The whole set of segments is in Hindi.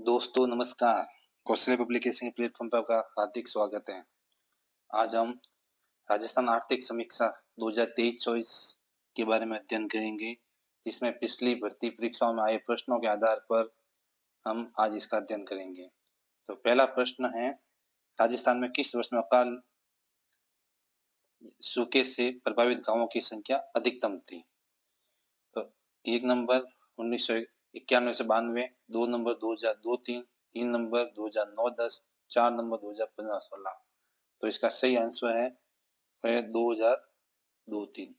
दोस्तों नमस्कार। कौशल पब्लिकेशन के प्लेटफॉर्म पर आपका हार्दिक स्वागत है। आज हम राजस्थान आर्थिक समीक्षा 2023-24 के बारे में अध्ययन करेंगे, जिसमें पिछली भर्ती परीक्षाओं में आए प्रश्नों के आधार पर हम आज इसका अध्ययन करेंगे। तो पहला प्रश्न है, राजस्थान में किस वर्ष में अकाल सूखे से प्रभावित गांवों की संख्या अधिकतम थी? तो 1 नंबर 1991 से 92, 2 नंबर 2002-03, 3 नंबर 2009-10, 4 नंबर 2015-16। तो इसका सही आंसर है 2002-03।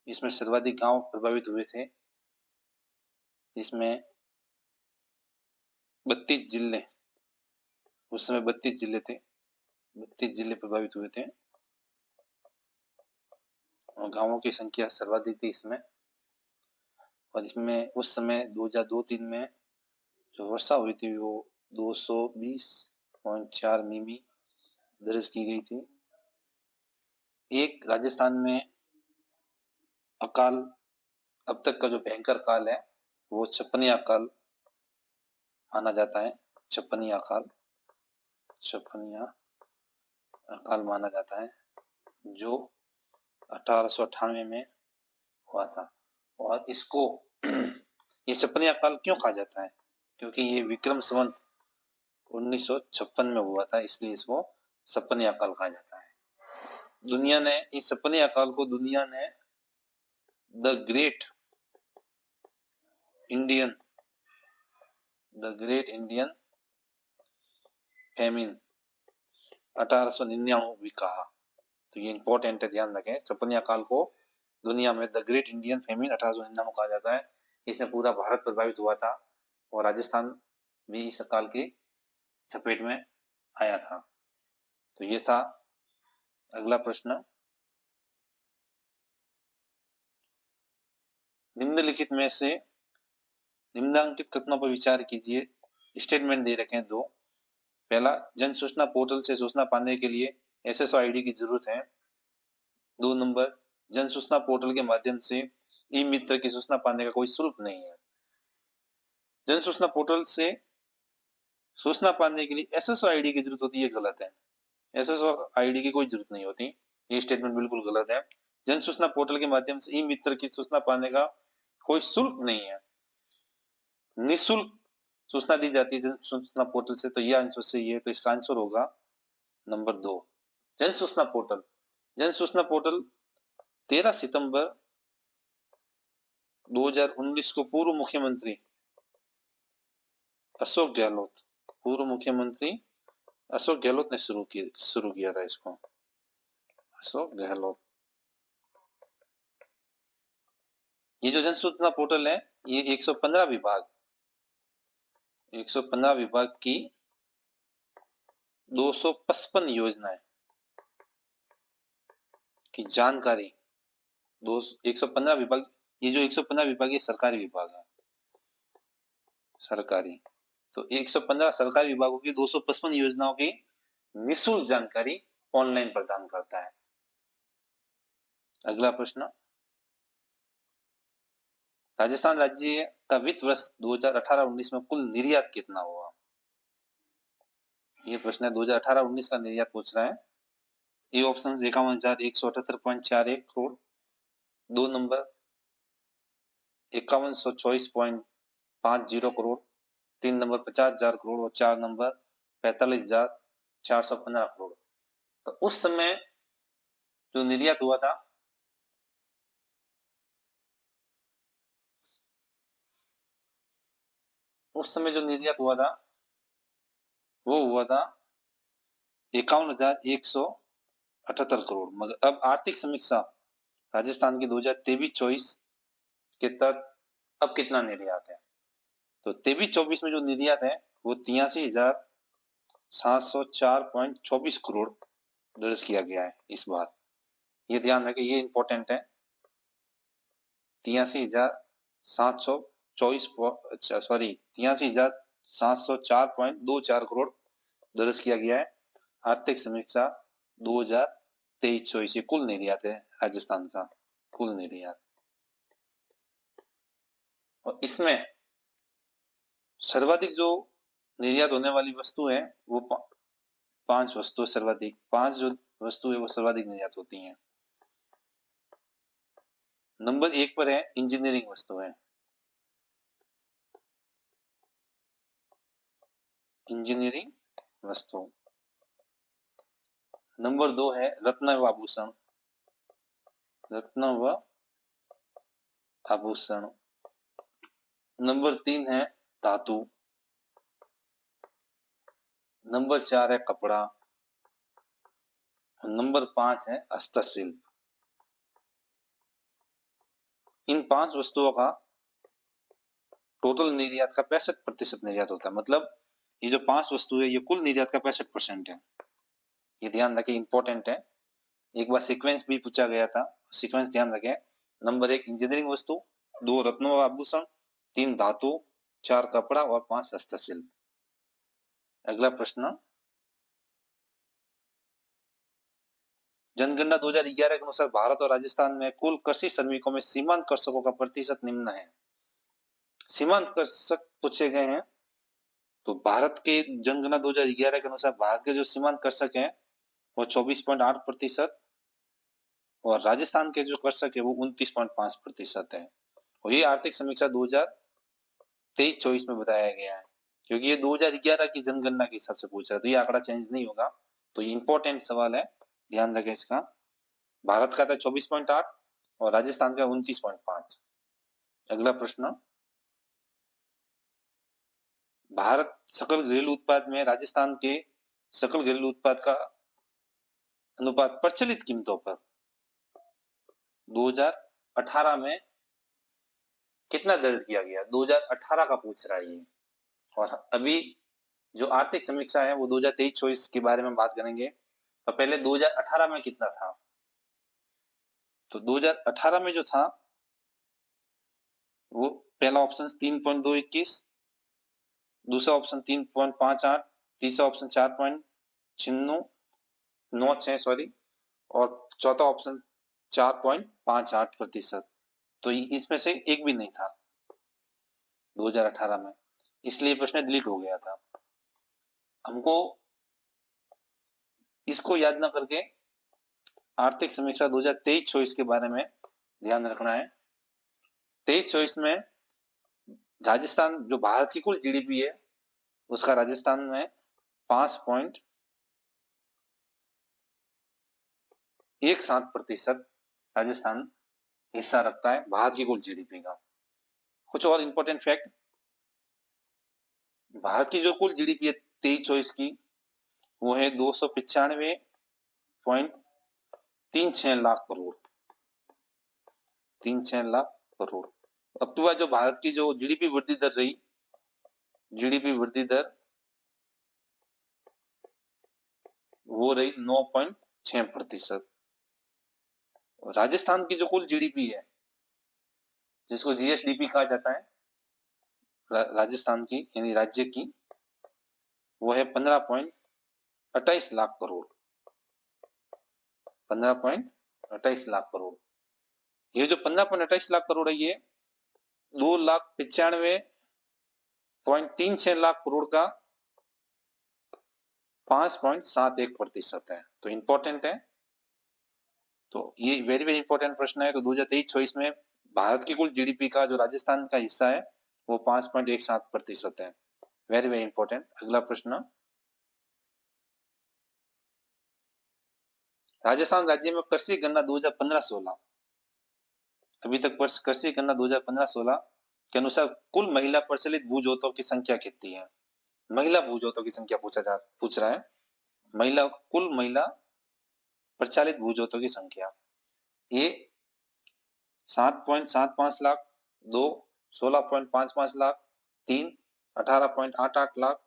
इसमें सर्वाधिक गांव प्रभावित हुए थे। इसमें 32 जिले, उस समय 32 जिले थे, 32 जिले प्रभावित हुए थे और गांवों की संख्या सर्वाधिक थी इसमें। और इसमें उस समय 2002-03 में जो वर्षा हुई थी वो 220.4 मिमी दर्ज की गई थी। एक राजस्थान में अकाल अब तक का जो भयंकर काल है वो छप्पनिया काल माना जाता है। छप्पनिया अकाल माना जाता है, जो 1898 में हुआ था। और इसको ये छप्पनिया काल क्यों कहा जाता है? क्योंकि ये विक्रम संवत 1956 में हुआ था, इसलिए इसको छप्पनिया काल कहा जाता है। दुनिया ने इस छप्पनिया काल को द ग्रेट इंडियन फेमिन 1899 भी कहा। तो ये इंपॉर्टेंट है, ध्यान रखें। छप्पनिया काल को दुनिया में द ग्रेट इंडियन फेमिन 1899 कहा जाता है। इसमें पूरा भारत प्रभावित हुआ था और राजस्थान भी इस काल की चपेट में आया था। तो ये था अगला प्रश्न। निम्नलिखित में से निम्नांकित कथनों पर विचार कीजिए। स्टेटमेंट दे रखे हैं दो। पहला, जन सूचना पोर्टल से सूचना पाने के लिए SSO आईडी की जरूरत है। 2 नंबर, जन सूचना पोर्टल के माध्यम से ई मित्र की सूचना पाने का कोई शुल्क नहीं है। जन सूचना पोर्टल से सूचना पाने के लिए SSO आईडी की जरूरत होती है, गलत है। SSO आईडी की कोई जरूरत नहीं होती, ये स्टेटमेंट बिल्कुल गलत है। जन सूचना पोर्टल के माध्यम से ई मित्र की सूचना पाने का कोई शुल्क नहीं है, निःशुल्क सूचना दी जाती है जन सूचना पोर्टल से। तो यह आंसर सही है। तो इसका आंसर होगा नंबर 2, जन सूचना पोर्टल। जन सूचना पोर्टल 13 सितंबर 2019 को पूर्व मुख्यमंत्री अशोक गहलोत ने शुरू किया था इसको। अशोक गहलोत। ये जो जन सूचना पोर्टल है, ये 115 विभाग की 255 योजनाएं की जानकारी। 115 विभाग, ये जो 115 विभाग, ये सरकारी विभाग है, सरकारी। तो 115 सरकारी विभागों की 255 योजनाओं की निःशुल्क जानकारी ऑनलाइन प्रदान करता है। अगला प्रश्न, राजस्थान राज्य का वित्त वर्ष 2018-19 में कुल निर्यात कितना हुआ? ये प्रश्न है, 2018-19 का निर्यात पूछ रहा है। A option 51,178.41 crore, 2 number 5124.50 crore, 3 number 50,000 crore और 4 नंबर 45,415 करोड़। तो उस समय जो निर्यात हुआ था, वो हुआ था 51,178 करोड़। मगर अब आर्थिक समीक्षा राजस्थान की 2023-24 के तहत अब कितना निर्यात है? तो 23-24 में जो निर्यात है वो 83,704.24 करोड़ दर्ज किया गया है इस बार। ये ध्यान रखें, ये इंपॉर्टेंट है। 83,704.24 करोड़ दर्ज किया गया है। आर्थिक समीक्षा 2023-24 कुल निर्यात है राजस्थान का, कुल निर्यात। और इसमें सर्वाधिक जो निर्यात होने वाली वस्तु है वो 5 वस्तु सर्वाधिक 5 जो वस्तु है वो सर्वाधिक निर्यात होती हैं। नंबर 1 पर है इंजीनियरिंग वस्तुएं। इंजीनियरिंग वस्तु। नंबर 2 है रत्न व आभूषण। रत्न व आभूषण। नंबर 3 है धातु। नंबर 4 है कपड़ा। नंबर 5 है हस्तशिल्प। इन 5 वस्तुओं का टोटल निर्यात का 65% निर्यात होता है। मतलब ये जो 5 वस्तु है ये कुल निर्यात का 65% है। ये ध्यान रखें, इंपॉर्टेंट है। एक बार सीक्वेंस भी पूछा गया था, सीक्वेंस ध्यान रखें। नंबर 1 इंजीनियरिंग वस्तु, 2 रत्न व आभूषण, 3 धातु, 4 कपड़ा और 5 हस्तशिल्प। अगला प्रश्न, जनगणना 2011 के अनुसार भारत और राजस्थान में कुल कृषि श्रमिकों में सीमांत कृषकों का प्रतिशत निम्न है। सीमांत कृषक पूछे गए हैं तो भारत के जनगणना 2011 के अनुसार भारत के जो सीमांत कृषक हैं वो 24.8% और राजस्थान के जो कृषक है वो 29.5% है। और ये आर्थिक समीक्षा 2023-24 में बताया गया है, क्योंकि ये 2011 की जनगणना के हिसाब से पूछ रहा है तो ये आंकड़ा चेंज नहीं होगा। तो ये इंपॉर्टेंट सवाल है, ध्यान रखें इसका। भारत का था 24.8 और राजस्थान का 29.5। अगला प्रश्न, भारत सकल घरेलू उत्पाद में राजस्थान के सकल घरेलू उत्पाद का अनुपात प्रचलित कीमतों पर 2018 में कितना दर्ज किया गया? 2018 का पूछ रहा है ये। और अभी जो आर्थिक समीक्षा है वो 2023-24 के बारे में बात करेंगे। तो पहले 2018 में कितना था? तो 2018 में जो था वो पहला ऑप्शन 3.221, दूसरा ऑप्शन 3.58, तीसरा ऑप्शन 4.96 सॉरी, और चौथा ऑप्शन 4.58%। तो इसमें से एक भी नहीं था 2018 में, इसलिए प्रश्न डिलीट हो गया था। हमको इसको याद ना करके आर्थिक समीक्षा 2023-24 के बारे में ध्यान रखना है। 23-24 में राजस्थान, जो भारत की कुल जीडीपी है उसका राजस्थान में 5.17% राजस्थान हिस्सा रखता है भारत की कुल जीडीपी का। कुछ और इंपॉर्टेंट फैक्ट, भारत की जो कुल जीडीपी है 23-24 की वो है 295.36 लाख करोड़। 36 लाख करोड़। अब तो जो भारत की जो जीडीपी वृद्धि दर रही, जीडीपी वृद्धि दर वो रही 9.6%। राजस्थान की जो कुल जीडीपी है जिसको जीएसडीपी कहा जाता है राजस्थान की यानी राज्य की, वो है 15.28 लाख करोड़। 15.28 लाख करोड़। ये जो 15.28 लाख करोड़ है ये 2,95.36 लाख करोड़ का 5.71% है। तो इंपॉर्टेंट है। तो ये वेरी वेरी इंपॉर्टेंट प्रश्न है। तो 2023-24 में भारत की कुल जीडीपी का जो राजस्थान का हिस्सा है वो 5.17% है। Very very important. अगला प्रश्न, राजस्थान राज्य में कृषि गणना 2015-16, अभी तक कृषि गणना 2015-16 के अनुसार कुल महिला प्रचलित भूजोतों की संख्या कितनी है? महिला भूजोतों की संख्या पूछ रहा है। कुल महिला प्रचलित भूजोतों की संख्या, ए 7.75 लाख, 2 16.55 लाख, 3 18.88 लाख,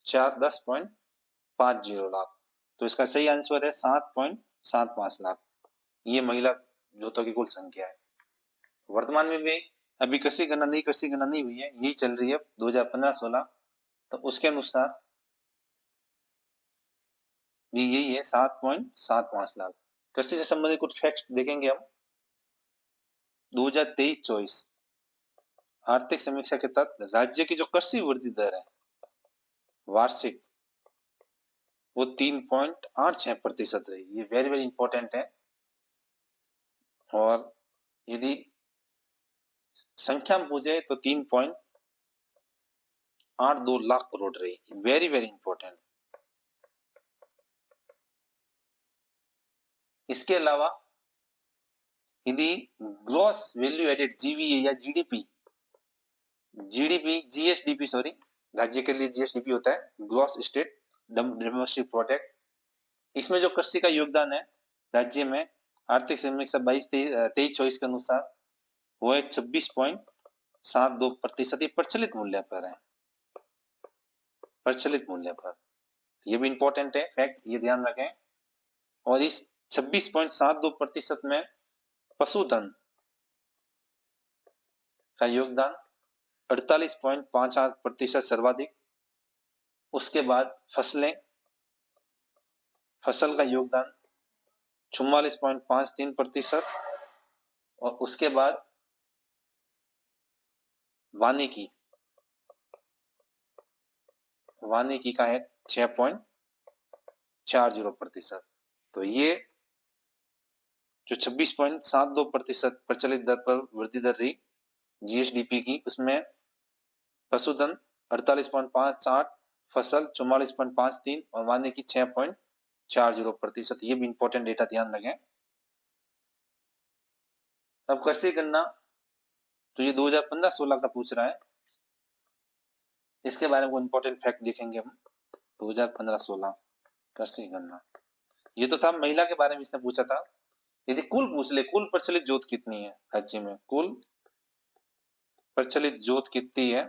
4 10.50 लाख। तो इसका सही आंसर है 7.75 लाख। ये महिला जोतों की कुल संख्या है। वर्तमान में भी अभी कृषि गणना नहीं हुई है, यही चल रही है 2015-16। तो उसके अनुसार भी यही है 7.75 लाख। कृषि से संबंधित कुछ फैक्ट देखेंगे हम। 2023-24 आर्थिक समीक्षा के तहत राज्य की जो कृषि वृद्धि दर है वार्षिक, वो 3.86% रही। ये वेरी वेरी इंपॉर्टेंट है। और यदि संख्या में पूछे तो 3.82 लाख करोड़ रही। Very very important. इसके अलावा यदि ग्रॉस वैल्यू एडेड जीवीए या जीडीपी जीएसडीपी सॉरी, राज्य के लिए जीएसडीपी होता है, ग्रॉस स्टेट डोमेस्टिक प्रोडक्ट, इसमें जो कृषि का योगदान है राज्य में आर्थिक समीक्षा 22-23-24 के अनुसार वो है 26.72%। ये प्रचलित मूल्य पर है, प्रचलित मूल्य पर। ये भी इंपॉर्टेंट है फैक्ट, ये ध्यान रखें। और इस 26.72% में पशुधन का योगदान 48.58% सर्वाधिक। उसके बाद फसल का योगदान 44.53%। और उसके बाद वानिकी का है 6.40%। तो ये जो 26.72% प्रचलित दर पर वृद्धि दर रही जीएसडीपी की, उसमें पशुधन 48.58, फसल 44.53 और वानिकी 6.40%। ये भी इंपॉर्टेंट डेटा ध्यान रखें। अब कृषि गणना तो ये 2015-16 का पूछ रहा है, इसके बारे में इंपॉर्टेंट फैक्ट देखेंगे हम। 2015-16 कृषि गणना, ये तो था महिला के बारे में इसने पूछा था। यदि कुल पूछ ले, कुल प्रचलित जोत कितनी है राज्य में, कुल प्रचलित जोत कितनी है,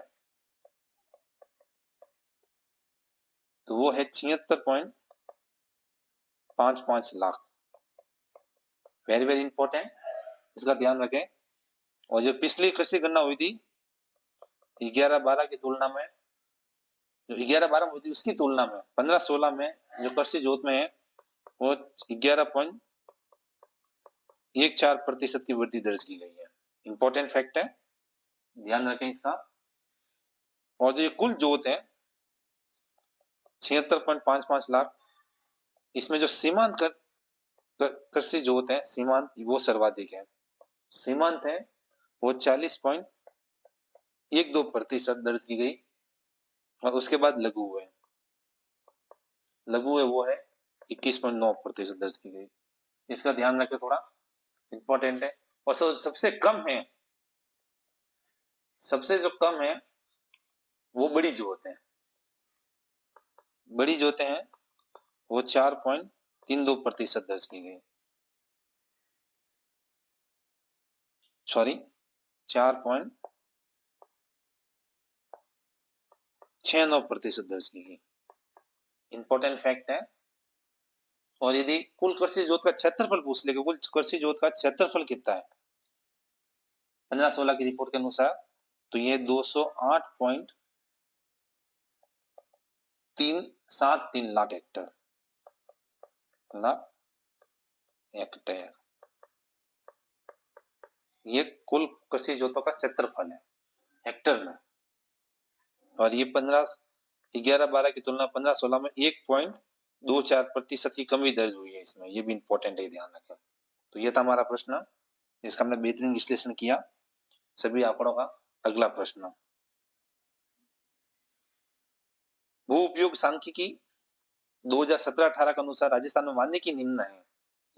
तो वो है 76.55 लाख। वेरी वेरी इंपॉर्टेंट, इसका ध्यान रखें। और जो पिछली कृषि गणना हुई थी 11-12 की तुलना में, जो 11-12 हुई थी उसकी तुलना में 15-16 में जो कृषि जोत में है वो 11.14% की वृद्धि दर्ज की गई है। इंपॉर्टेंट फैक्ट है, ध्यान रखें इसका। और जो ये कुल जोत है 76.55 लाख, इसमें जो सीमांत कृषि जोत है, सीमांत वो सर्वाधिक है। सीमांत है वो 40.12% दर्ज की गई। और उसके बाद लघु है वो है 21.9% दर्ज की गई। इसका ध्यान रखें, थोड़ा इंपॉर्टेंट है। और सबसे कम है, सबसे जो कम है वो बड़ी जोत है। बड़ी जोतें हैं वो 4.32% दर्ज की गई, सॉरी 4.69% दर्ज की गई। इंपॉर्टेंट फैक्ट है। और यदि कुल कृषि जोत का क्षेत्रफल पूछ लेगा, कुल कृषि जोत का क्षेत्रफल कितना है 15-16 की रिपोर्ट के अनुसार, तो ये 208.373 लाख हेक्टर, ये कुल कृषि जोतों का क्षेत्रफल है हेक्टर में। और ये 11-12 की तुलना 15-16 में 1.24% की कमी दर्ज हुई है इसमें। ये भी इंपॉर्टेंट है, ध्यान रखें। तो ये था हमारा प्रश्न, इसका हमने बेहतरीन विश्लेषण किया सभी आंकड़ों का। अगला प्रश्न, भू उपयोग सांख्यिकी 2017-18 के अनुसार राजस्थान में वानिकी निम्न है।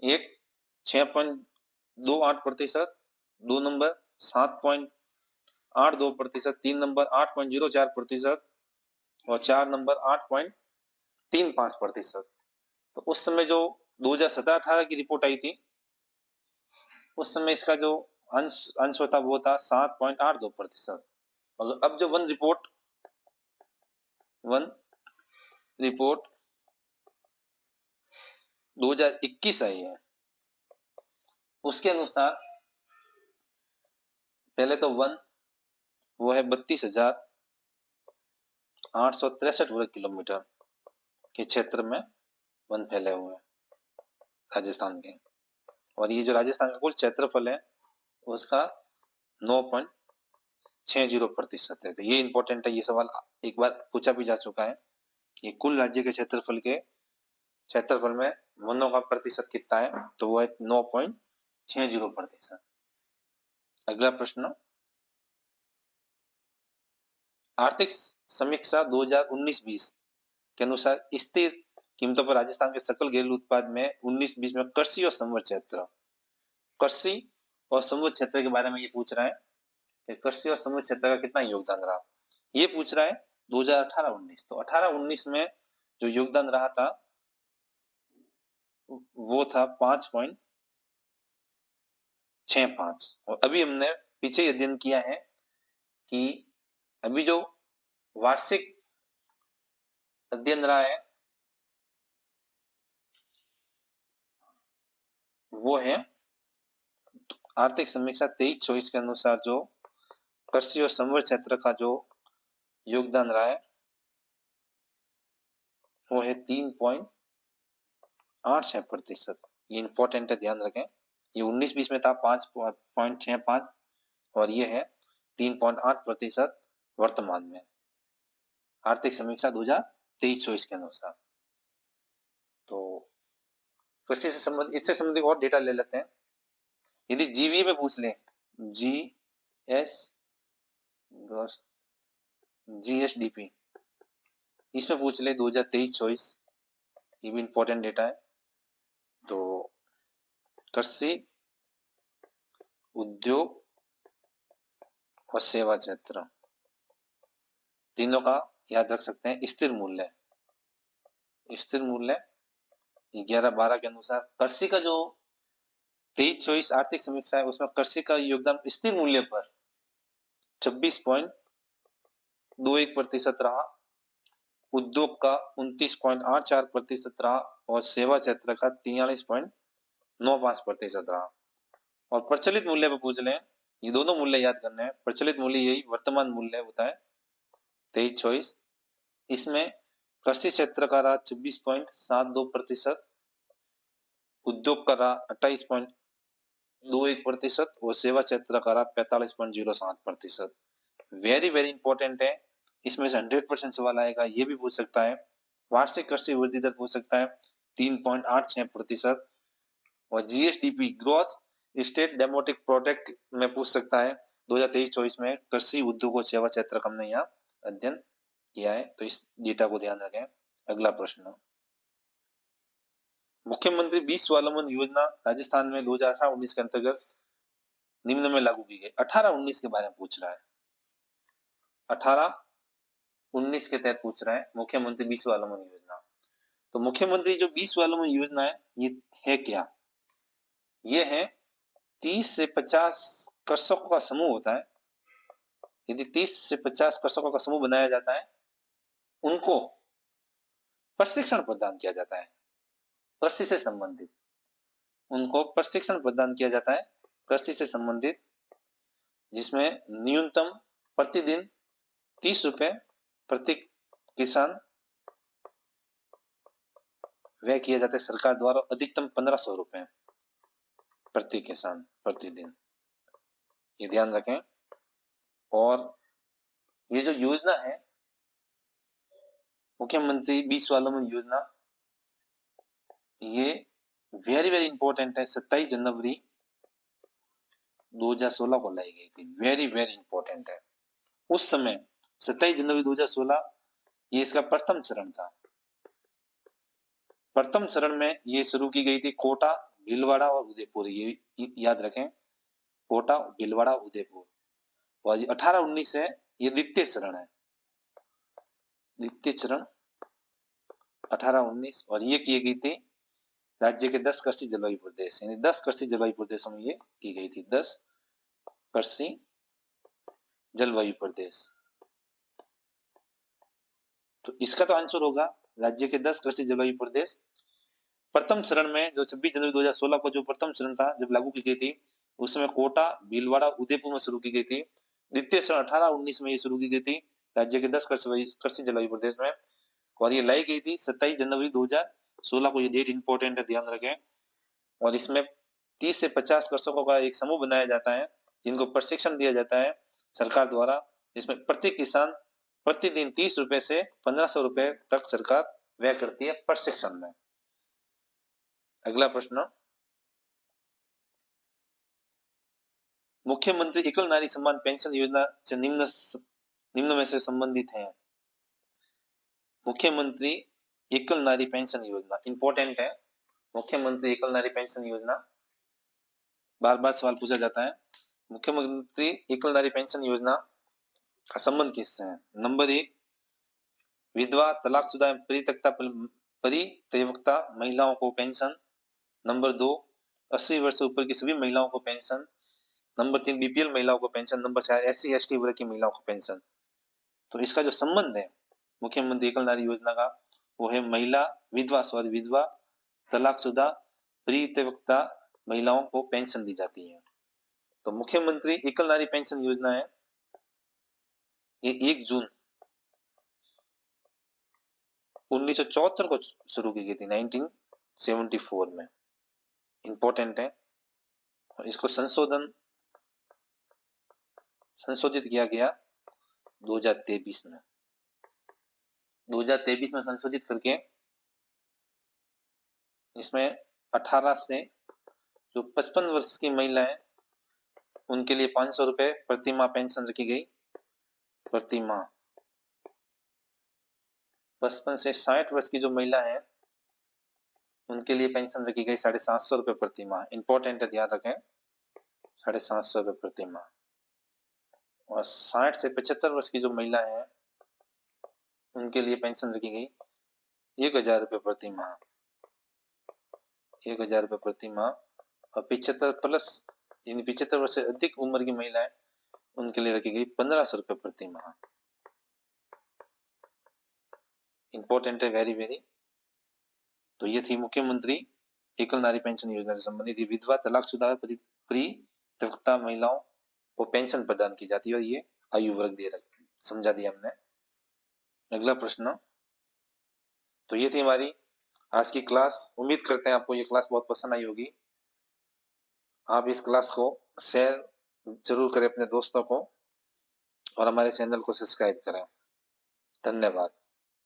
1 6.28%, 2 नंबर 7.82%, 3 नंबर 8.04% और 4 नंबर 8.35%। तो उस समय जो 2017-18 की रिपोर्ट आई थी उस समय इसका जो अंश होता वो था 7.82%। और अब जो वन रिपोर्ट 2021 आई है उसके अनुसार पहले तो वो है 32,863 वर्ग किलोमीटर के क्षेत्र में वन फैले हुए हैं राजस्थान के। और ये जो राजस्थान का कुल क्षेत्रफल है उसका 60% है। तो ये इंपॉर्टेंट है, ये सवाल एक बार पूछा भी जा चुका है कि कुल राज्य के क्षेत्रफल में वनों का प्रतिशत कितना है, तो वो है 9.60%। अगला प्रश्न, आर्थिक समीक्षा 2019-20 के अनुसार स्थिर कीमतों पर राजस्थान के सकल घरेलू उत्पाद में 19-20 में कृषि और संबद्ध क्षेत्र के बारे में ये पूछ रहा है कि कृषि और संबद्ध क्षेत्र का कितना योगदान रहा। ये पूछ रहा है 2018-19। तो 18-19 में जो योगदान रहा था वो था 5.65। और अभी हमने पीछे अध्ययन किया है कि अभी जो वार्षिक अध्ययन रहा है वो है आर्थिक समीक्षा 23-24 के अनुसार जो कृषि और संबद्ध क्षेत्र का जो योगदान रहा है वो है 3.86%। ये इंपॉर्टेंट है, ध्यान रखें। ये 19-20 में था 5.65 और ये है 3.8% वर्तमान में, आर्थिक समीक्षा 2023-24 के अनुसार। तो कृषि से संबंधित, इससे संबंधित और डेटा ले लेते हैं। यदि जीवीए में पूछ लें, जीएसडीपी, इसमें पूछ ले 2023-24, ये भी इंपॉर्टेंट डेटा है। तो कृषि, उद्योग और सेवा क्षेत्र तीनों का याद रख सकते हैं। स्थिर मूल्य 11-12 के अनुसार कृषि का जो 23-24 आर्थिक समीक्षा है उसमें कृषि का योगदान स्थिर मूल्य पर 26.21% रहा, उद्योग का 29.84% रहा और सेवा क्षेत्र का 43.95% रहा। और प्रचलित मूल्य पर पूछ लें, ये दोनों मूल्य याद करने हैं। प्रचलित मूल्य यही वर्तमान मूल्य होता है 23-24। इसमें कृषि क्षेत्र का रहा 26.72%, उद्योग का रहा 28.21% और सेवा क्षेत्र का रहा 45.07%। वेरी वेरी इंपॉर्टेंट है, इसमें से 100% सवाल आएगा। ये भी पूछ सकता है, वार्षिक कृषि वृद्धि दर पूछ सकता है 3.86%। और GSDP gross state democratic product में पूछ सकता है 2023-24 में कृषि, उद्योग और सेवा क्षेत्र का हमने यहाँ अध्ययन किया है। तो इस डेटा को ध्यान रखें। अगला प्रश्न, मुख्यमंत्री 20 स्वावलंबन योजना राजस्थान में 2018-19 के अंतर्गत निम्न में लागू की गई। 18-19 के बारे में पूछ रहा है, 18-19 के तहत पूछ रहा है मुख्यमंत्री 20 स्वावलंबन योजना। तो मुख्यमंत्री जो 20 स्वावलंबन योजना है ये है क्या? ये है 30 से 50 कृषकों का समूह होता है। यदि 30 से 50 कृषकों का समूह बनाया जाता है, उनको प्रशिक्षण प्रदान किया जाता है कृषि से संबंधित, उनको प्रशिक्षण प्रदान किया जाता है कृषि से संबंधित, जिसमें न्यूनतम प्रतिदिन 30 रुपए प्रति किसान व्यय किया जाता है सरकार द्वारा, अधिकतम 1500 रुपए प्रति किसान प्रतिदिन, ये ध्यान रखें। और ये जो योजना है मुख्यमंत्री 20 स्वावलंबन योजना, ये वेरी वेरी इंपॉर्टेंट है। 27 जनवरी 2016 को लाई गई थी, वेरी वेरी इंपॉर्टेंट है। उस समय 27 जनवरी 2016 ये इसका प्रथम चरण था। प्रथम चरण में ये शुरू की गई थी कोटा, भीलवाड़ा और उदयपुर, ये याद रखें, कोटा, भीलवाड़ा, उदयपुर। और 18-19 है ये द्वितीय चरण है, द्वितीय चरण 18-19। और ये की गई थी राज्य के 10 कृषि जलवायु प्रदेश, यानी 10 कृषि जलवायु प्रदेशों में ये की गई थी, 10 कृषि जलवायु प्रदेश। तो इसका तो आंसर होगा राज्य के 10 कृषि जलवायु प्रदेश। प्रथम चरण में जो 26 जनवरी 2016 को जो प्रथम चरण था जब लागू की गई थी, उस समय कोटा, भीलवाड़ा, उदयपुर में शुरू की गई थी। द्वितीय चरण 18-19 में ये शुरू की गई थी राज्य के 10 कृषि जलवायु प्रदेश में, और ये लाई गई थी 27 जनवरी 2016 को। ये डेट इंपॉर्टेंट है, ध्यान रखें। और इसमें 30 से 50 कृषकों का एक समूह बनाया जाता है जिनको प्रशिक्षण दिया जाता है सरकार द्वारा, जिसमें प्रति किसान प्रतिदिन 30 रुपए से 1500 रुपए तक सरकार व्यय करती है प्रशिक्षण में। अगला प्रश्न, मुख्यमंत्री एकल नारी सम्मान पेंशन योजना से निम्न में से संबंधित है। मुख्यमंत्री एकल नारी पेंशन योजना इंपॉर्टेंट है। मुख्यमंत्री एकल नारी पेंशन योजना बार बार सवाल पूछा जाता है। मुख्यमंत्री एकल नारी पेंशन योजना का संबंध किससे है? नंबर 1, विधवा, तलाकशुदा एवं परित्यक्ता महिलाओं को पेंशन। नंबर 2, 80 वर्ष से ऊपर की सभी महिलाओं को पेंशन। नंबर 3, बीपीएल महिलाओं को पेंशन। नंबर 4, एससी एसटी वर्ग की महिलाओं को पेंशन। तो इसका जो संबंध है मुख्यमंत्री एकल नारी योजना का, वो है विधवा, तलाकशुदा, परित्यक्ता महिलाओं को पेंशन दी जाती है। तो मुख्यमंत्री एकल नारी पेंशन योजना है, ये 1 जून 1974 को शुरू की गई थी, 1974 में। इंपॉर्टेंट है। और इसको संशोधित किया गया 2023 में। 2023 में संशोधित करके इसमें 18 से जो 55 वर्ष की महिला है उनके लिए 500 रुपए प्रति माह पेंशन रखी गई। प्रति माह 55 से 60 वर्ष की जो महिला है उनके लिए पेंशन रखी गई 750 रुपए प्रति माह। इंपॉर्टेंट है, ध्यान रखें, 750 रुपए प्रति माह। और 60 से 75 वर्ष की जो महिला है उनके लिए पेंशन रखी गई 1000 रुपए प्रति माह। 1000 रुपए प्रति माह। और 75 प्लस यानी 75 वर्ष से अधिक उम्र की महिला है उनके लिए रखी गई 1500 रुपए प्रति माह। इंपॉर्टेंट है, वेरी वेरी। तो ये थी मुख्यमंत्री एकल नारी पेंशन योजना से संबंधित। विधवा, तलाकशुदा, परित्यक्ता महिलाओं को पेंशन प्रदान की जाती है और ये आयु वर्ग समझा दिया हमने। अगला प्रश्न, तो ये थी हमारी आज की क्लास। उम्मीद करते हैं आपको ये क्लास बहुत पसंद आई होगी। आप इस क्लास को शेयर जरूर करें अपने दोस्तों को और हमारे चैनल को सब्सक्राइब करें। धन्यवाद।